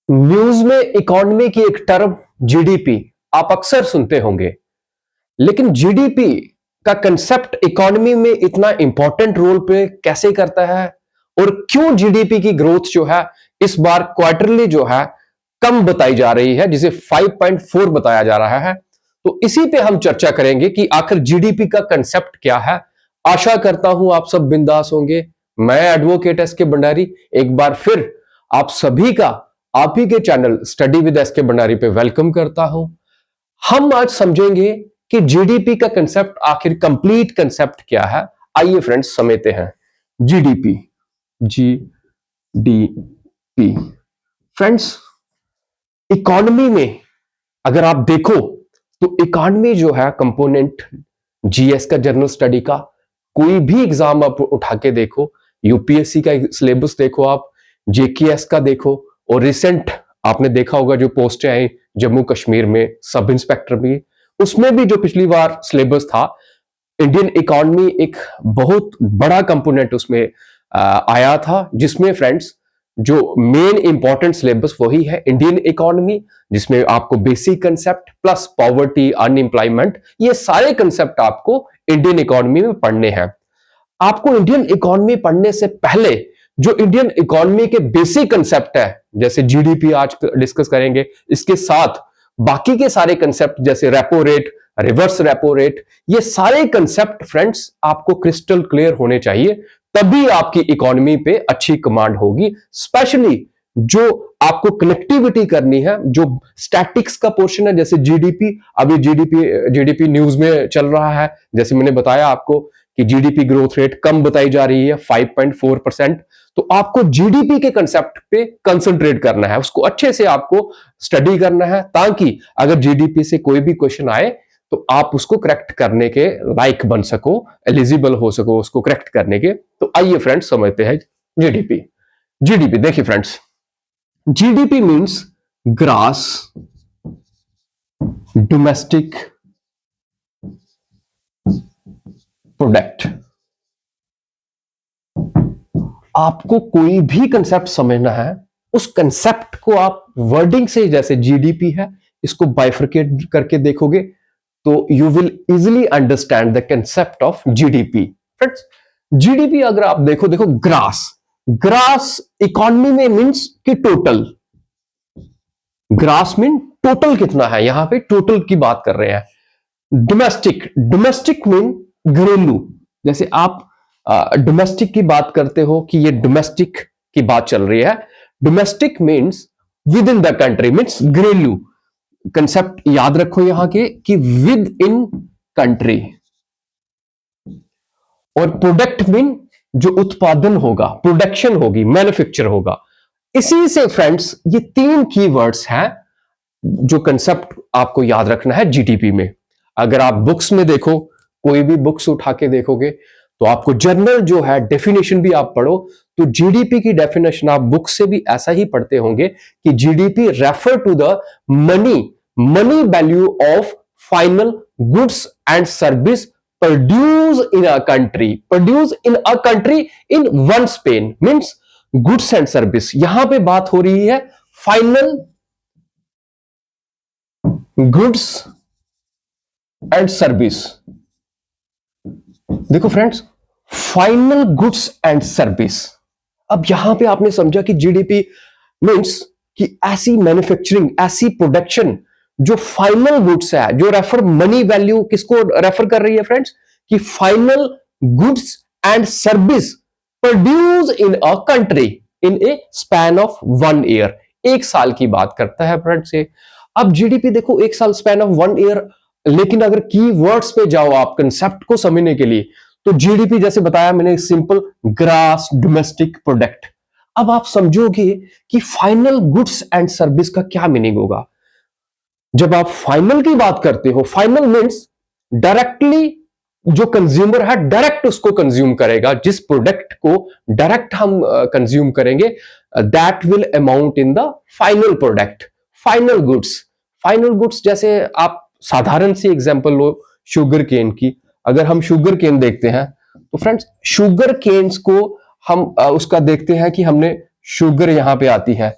News में economy की एक टर्म जीडीपी आप अक्सर सुनते होंगे, लेकिन जीडीपी का कंसेप्ट इकोनॉमी में इतना इंपॉर्टेंट रोल प्ले कैसे करता है और क्यों जीडीपी की ग्रोथ जो है इस बार क्वार्टरली जो है कम बताई जा रही है, जिसे 5.4 बताया जा रहा है। तो इसी पे हम चर्चा करेंगे कि आखिर जीडीपी का कंसेप्ट क्या है। आशा करता हूं आप सब बिंदास होंगे। मैं एडवोकेट एस के भंडारी एक बार फिर आप सभी का आप ही के चैनल स्टडी विद एस के भंडारी पे वेलकम करता हूं। हम आज समझेंगे कि जीडीपी का कंसेप्ट आखिर कंप्लीट कंसेप्ट क्या है। आइए फ्रेंड्स समझते हैं। जीडीपी, जीडीपी फ्रेंड्स, इकोनॉमी में अगर आप देखो तो इकोनॉमी जो है कंपोनेंट जीएस का जनरल स्टडी का कोई भी एग्जाम आप उठा के देखो, यूपीएससी का सिलेबस देखो, आप जेकेएस का देखो, और रिसेंट आपने देखा होगा जो पोस्टें आई जम्मू कश्मीर में सब इंस्पेक्टर में, उसमें भी जो पिछली बार सिलेबस था इंडियन इकोनॉमी एक बहुत बड़ा कंपोनेंट उसमें आया था, जिसमें फ्रेंड्स जो मेन इंपॉर्टेंट सिलेबस वही है इंडियन इकोनॉमी, जिसमें आपको basic concept plus poverty, unemployment, ये सारे कंसेप्ट आपको इंडियन इकोनॉमी में पढ़ने हैं। आपको इंडियन इकोनॉमी पढ़ने से पहले जो इंडियन इकोनॉमी के बेसिक कंसेप्ट है, जैसे जीडीपी आज डिस्कस करेंगे, इसके साथ बाकी के सारे कंसेप्ट जैसे repo rate, reverse repo rate, ये सारे कंसेप्ट फ्रेंड्स आपको क्रिस्टल क्लियर होने चाहिए, तभी आपकी इकोनॉमी पे अच्छी कमांड होगी। स्पेशली जो आपको कनेक्टिविटी करनी है, जो स्टैटिक्स का पोर्शन है, जैसे जीडीपी, अभी जीडीपी न्यूज में चल रहा है, जैसे मैंने बताया आपको कि जीडीपी ग्रोथ रेट कम बताई जा रही है 5.4%। तो आपको जीडीपी के कंसेप्ट पे कंसंट्रेट करना है, उसको अच्छे से आपको स्टडी करना है, ताकि अगर जीडीपी से कोई भी क्वेश्चन आए तो आप उसको करेक्ट करने के लायक बन सको, एलिजिबल हो सको उसको करेक्ट करने के। तो आइए फ्रेंड्स समझते हैं जीडीपी। जीडीपी देखिए friends, GDP means gross domestic product. आपको कोई भी कंसेप्ट समझना है, उस कंसेप्ट को आप वर्डिंग से, जैसे जीडीपी है, इसको बाइफरकेट करके देखोगे तो you will easily understand the concept of GDP. Friends, GDP अगर आप देखो ग्रास, ग्रास इकोनॉमी में मींस कि टोटल, ग्रास मीन टोटल कितना है, यहां पे टोटल की बात कर रहे हैं। डोमेस्टिक, डोमेस्टिक मीन घरेलू, जैसे आप डोमेस्टिक की बात करते हो कि ये डोमेस्टिक की बात चल रही है। Domestic means with in the country, means घरेलू। कंसेप्ट याद रखो यहां के कि विद इन कंट्री। और प्रोडक्ट मीन जो उत्पादन होगा, प्रोडक्शन होगी, मैन्युफैक्चर होगा। इसी से फ्रेंड्स ये तीन कीवर्ड्स हैं जो कंसेप्ट आपको याद रखना है जीडीपी में। अगर आप बुक्स में देखो, कोई भी बुक्स उठा के देखोगे तो आपको जर्नल जो है डेफिनेशन भी आप पढ़ो तो जीडीपी की डेफिनेशन आप बुक से भी ऐसा ही पढ़ते होंगे कि GDP refer to the money value of final goods and service produce in a country, produce in a country in one span, means goods and service. यहां पे बात हो रही है फाइनल गुड्स एंड सर्विस। देखो friends, final goods and service. अब यहां पे आपने समझा कि जीडीपी मींस कि ऐसी मैन्युफैक्चरिंग, ऐसी प्रोडक्शन जो फाइनल गुड्स है, जो रेफर मनी वैल्यू किसको रेफर कर रही है फ्रेंड्स, कि final goods and service produce in a country in A span of 1 year. एक साल की बात करता है फ्रेंड्स ये। अब जीडीपी देखो एक साल स्पैन ऑफ 1 ईयर, लेकिन अगर कीवर्ड्स पे जाओ आप कंसेप्ट को समझने के लिए तो जीडीपी जैसे बताया मैंने सिंपल ग्रास डोमेस्टिक प्रोडक्ट। अब आप समझोगे कि फाइनल गुड्स एंड सर्विस का क्या मीनिंग होगा। जब आप फाइनल की बात करते हो, फाइनल मीन्स डायरेक्टली जो कंज्यूमर है डायरेक्ट उसको कंज्यूम करेगा, जिस प्रोडक्ट को डायरेक्ट हम कंज्यूम करेंगे that will amount in the final product, final goods. Final goods जैसे आप साधारण सी एग्जांपल लो शुगर केन की। अगर हम शुगर केन देखते हैं तो फ्रेंड्स शुगर केन्स को हम उसका देखते हैं कि हमने शुगर यहां पे आती है।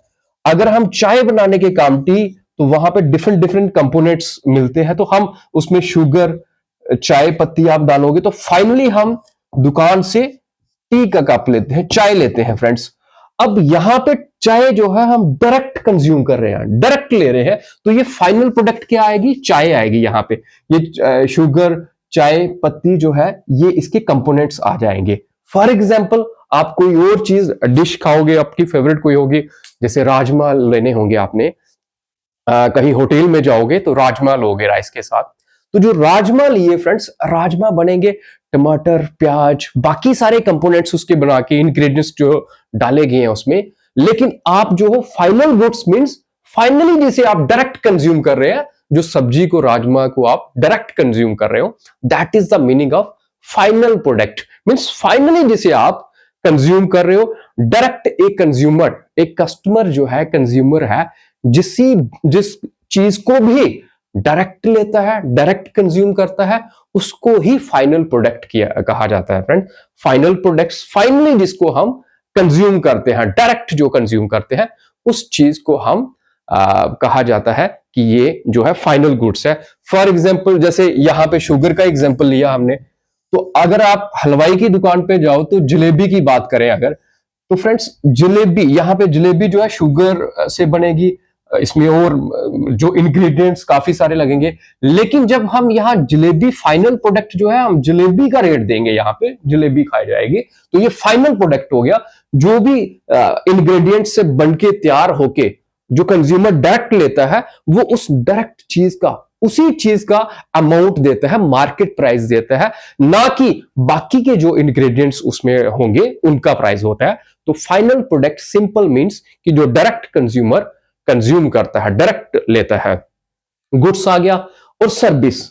अगर हम चाय बनाने के कामटी, तो वहां पे डिफरेंट डिफरेंट कंपोनेंट्स मिलते हैं, तो हम उसमें शुगर, चाय पत्ती आप डालोगे, तो फाइनली हम दुकान से टी का कप लेते हैं, चाय लेते हैं फ्रेंड्स। अब यहां पे चाय जो है हम डायरेक्ट कंज्यूम कर रहे हैं, डायरेक्ट ले रहे हैं, तो ये फाइनल प्रोडक्ट क्या आएगी? चाय आएगी। यहां पे ये शुगर, चाय पत्ती जो है, ये इसके कंपोनेंट्स आ जाएंगे। फॉर एग्जाम्पल, आप कोई और चीज डिश खाओगे, आपकी फेवरेट कोई होगी, जैसे राजमा लेने होंगे आपने, कहीं होटल में जाओगे तो राजमा लोगे राइस के साथ, तो जो राजमा लिए फ्रेंड्स, राजमा बनेंगे टमाटर, प्याज, बाकी सारे कंपोनेंट्स उसके बना के, इंग्रेडिएंट्स जो डाले गए हैं उसमें, लेकिन आप जो हो फाइनल गुड्स मींस फाइनली जिसे आप डायरेक्ट कंज्यूम कर रहे हैं, जो सब्जी को, राजमा को आप डायरेक्ट कंज्यूम कर रहे हो, that is the meaning of final product. Means finally जिसे आप कंज्यूम कर रहे हो, डायरेक्ट एक कंज्यूमर, एक कस्टमर जो है, कंज्यूमर है, जिस चीज को भी डायरेक्ट लेता है, डायरेक्ट कंज्यूम करता है, उसको ही फाइनल प्रोडक्ट किया कहा जाता है फ्रेंड। फाइनल प्रोडक्ट्स, फाइनली जिसको हम कंज्यूम करते हैं, डायरेक्ट जो कंज्यूम करते हैं, उस चीज को हम कहा जाता है कि ये जो है फाइनल गुड्स है। फॉर एग्जाम्पल, जैसे यहां पे शुगर का एग्जाम्पल लिया हमने, तो अगर आप हलवाई की दुकान पे जाओ तो जलेबी की बात करें अगर, तो फ्रेंड्स जलेबी, यहां पे जलेबी जो है शुगर से बनेगी, इसमें और जो इंग्रेडिएंट्स काफी सारे लगेंगे, लेकिन जब हम यहाँ जलेबी फाइनल प्रोडक्ट जो है, हम जलेबी का रेट देंगे, यहाँ पे जलेबी खाई जाएगी, तो ये फाइनल प्रोडक्ट हो गया। जो भी इंग्रेडिएंट से बनके तैयार होके जो कंज्यूमर डायरेक्ट लेता है, वो उस डायरेक्ट चीज का, उसी चीज का अमाउंट देता है, मार्केट प्राइस देता है, ना कि बाकी के जो इंग्रेडिएंट्स उसमें होंगे उनका प्राइस होता है। तो फाइनल प्रोडक्ट सिंपल मींस कि जो डायरेक्ट कंज्यूमर कंज्यूम करता है, डायरेक्ट लेता है। गुड्स आ गया। और सर्विस,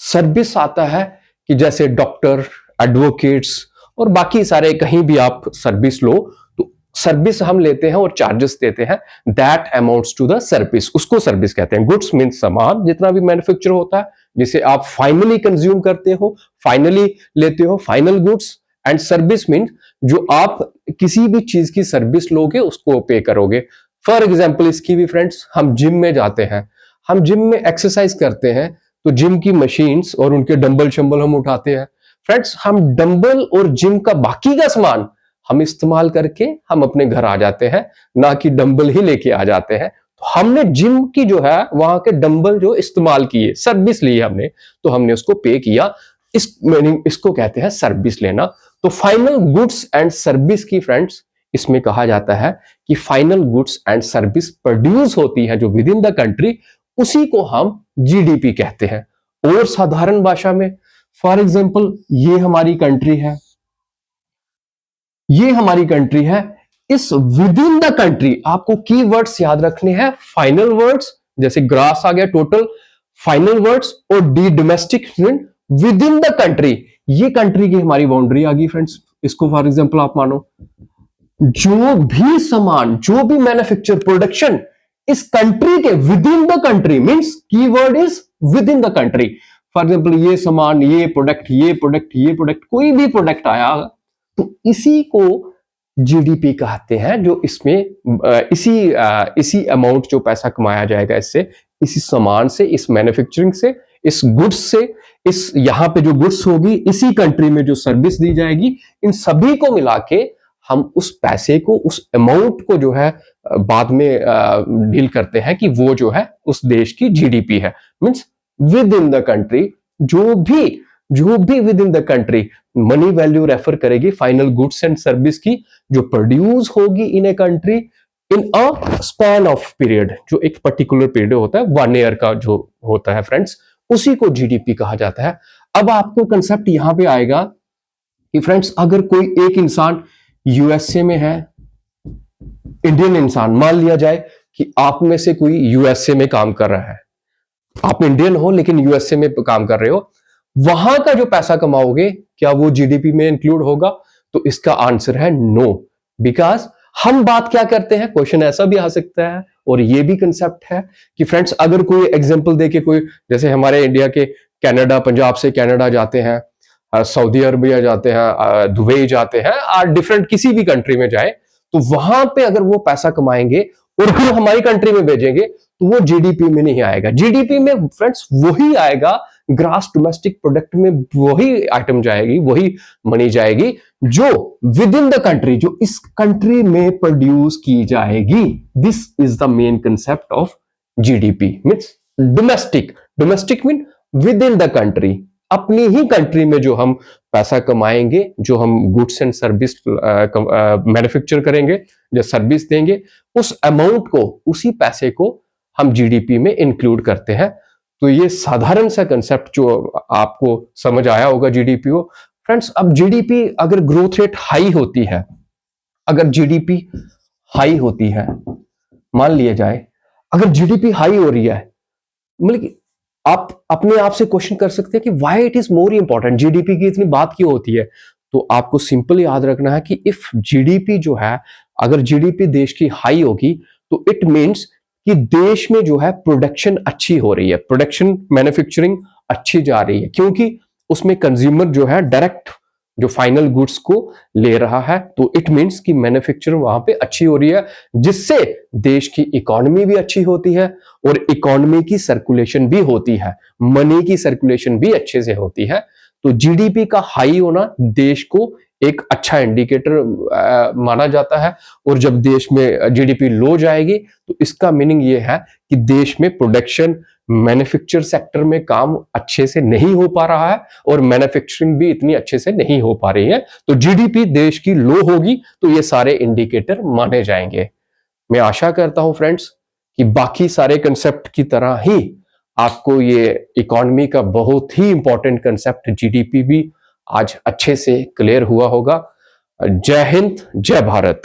सर्विस आता है कि जैसे डॉक्टर, एडवोकेट्स और बाकी सारे, कहीं भी आप सर्विस लो, तो सर्विस हम लेते हैं और चार्जेस देते हैं, that amounts to the service, उसको सर्विस कहते हैं। गुड्स मीन्स सामान, जितना भी मैन्युफैक्चर होता है, जिसे आप फाइनली कंज्यूम करते हो, फाइनली लेते हो, final goods. And service means जो आप किसी भी चीज की सर्विस लोगे, उसको पे करोगे। फॉर एग्जाम्पल, इसकी भी फ्रेंड्स, हम जिम में जाते हैं, हम जिम में एक्सरसाइज करते हैं, तो जिम की मशीन्स और उनके डंबल शंबल हम उठाते हैं फ्रेंड्स। हम डंबल और जिम का बाकी का सामान हम इस्तेमाल करके हम अपने घर आ जाते हैं, ना कि डंबल ही लेके आ जाते हैं। तो हमने जिम की जो है वहां के डंबल जो इस्तेमाल किए, सर्विस ली हमने, तो हमने उसको पे किया। इसको कहते हैं सर्विस लेना। तो फाइनल गुड्स एंड सर्विस की फ्रेंड्स, इसमें कहा जाता है कि final goods and service produce होती है जो विद इन द कंट्री, उसी को हम जीडीपी कहते हैं। और साधारण भाषा में, फॉर एग्जांपल, ये हमारी कंट्री है, ये हमारी कंट्री है, इस विद इन द कंट्री आपको की वर्ड्स याद रखने हैं। फाइनल वर्ड्स, जैसे ग्रास आ गया टोटल, फाइनल वर्ड्स, और D domestic with in the country, ये कंट्री की हमारी बाउंड्री आ गई फ्रेंड्स। इसको फॉर एग्जांपल आप मानो, जो भी सामान, जो भी मैन्युफैक्चर, प्रोडक्शन इस कंट्री के with in the country, means keyword is with in the country. For example, ये सामान, ये प्रोडक्ट, ये प्रोडक्ट, ये प्रोडक्ट, कोई भी प्रोडक्ट आया, तो इसी को जीडीपी कहते हैं। जो इसमें इसी अमाउंट जो पैसा कमाया जाएगा इससे, इसी सामान से, इस मैन्युफैक्चरिंग से, इस गुड्स से, इस यहां पे जो गुड्स होगी, इसी कंट्री में जो सर्विस दी जाएगी, इन सभी को मिला के हम उस पैसे को, उस अमाउंट को जो है बाद में डील करते हैं कि वो जो है उस देश की जीडीपी है। Means within the country, जो भी within the country money value refer करेगी फाइनल गुड्स एंड सर्विस की, जो प्रोड्यूस होगी in a country in a span of period, जो एक पर्टिकुलर पीरियड होता है, 1 ईयर का जो होता है फ्रेंड्स, उसी को जीडीपी कहा जाता है। अब आपको कंसेप्ट यहां पे आएगा कि फ्रेंड्स, अगर कोई एक इंसान यूएसए में है, इंडियन इंसान, मान लिया जाए कि आप में से कोई यूएसए में काम कर रहा है, आप इंडियन हो लेकिन यूएसए में काम कर रहे हो, वहां का जो पैसा कमाओगे, क्या वो जीडीपी में इंक्लूड होगा? तो इसका आंसर है नो। बिकॉज हम बात क्या करते हैं, क्वेश्चन ऐसा भी आ सकता है, और ये भी कंसेप्ट है कि फ्रेंड्स, अगर कोई एग्जांपल देके, कोई जैसे हमारे इंडिया के कनाडा, पंजाब से कनाडा जाते हैं, सऊदी अरबिया जाते हैं, दुबई जाते हैं, और डिफरेंट किसी भी कंट्री में जाए, तो वहां पे अगर वो पैसा कमाएंगे और फिर हमारी कंट्री में भेजेंगे तो वो जीडीपी में नहीं आएगा। जीडीपी में फ्रेंड्स वही आएगा, ग्रास डोमेस्टिक प्रोडक्ट में वही आइटम जाएगी, वही मनी जाएगी जो विद इन द कंट्री, जो इस कंट्री में प्रोड्यूस की जाएगी। This is the main concept of GDP, means domestic. Domestic mean with in the country, अपनी ही कंट्री में जो हम पैसा कमाएंगे, जो हम गुड्स एंड सर्विस मैन्युफैक्चर करेंगे, जो सर्विस देंगे, उस अमाउंट को, उसी पैसे को हम जीडीपी में इंक्लूड करते हैं। तो ये साधारण सा कंसेप्ट जो आपको समझ आया होगा जीडीपी को। फ्रेंड्स, अब जीडीपी अगर ग्रोथ रेट हाई होती है, अगर जीडीपी हाई होती है, मान लिया जाए अगर जीडीपी हाई हो रही है, मतलब आप अपने आप से क्वेश्चन कर सकते हैं कि why it is more important, GDP की इतनी बात क्यों होती है। तो आपको सिंपल याद रखना है कि इफ जीडीपी जो है, अगर जीडीपी देश की हाई होगी तो इट मीन्स कि देश में जो है प्रोडक्शन अच्छी हो रही है, प्रोडक्शन मैन्युफैक्चरिंग अच्छी जा रही है, क्योंकि उसमें कंज्यूमर जो है डायरेक्ट जो फाइनल गुड्स को ले रहा है। तो इट मीन्स कि मैन्युफैक्चरिंग वहां पे अच्छी हो रही है, जिससे देश की इकोनॉमी भी अच्छी होती है और इकोनॉमी की सर्कुलेशन भी होती है, मनी की सर्कुलेशन भी अच्छे से होती है। तो जीडीपी का हाई होना देश को एक अच्छा इंडिकेटर माना जाता है। और जब देश में जीडीपी लो जाएगी तो इसका मीनिंग ये है कि देश में प्रोडक्शन, मैन्युफैक्चर सेक्टर में काम अच्छे से नहीं हो पा रहा है और मैन्युफैक्चरिंग भी इतनी अच्छे से नहीं हो पा रही है। तो जीडीपी देश की लो होगी तो ये सारे इंडिकेटर माने जाएंगे। मैं आशा करता हूं फ्रेंड्स कि बाकी सारे कंसेप्ट की तरह ही आपको ये इकोनॉमी का बहुत ही इंपॉर्टेंट कंसेप्ट जीडीपी भी आज अच्छे से क्लियर हुआ होगा। जय हिंद, जय भारत।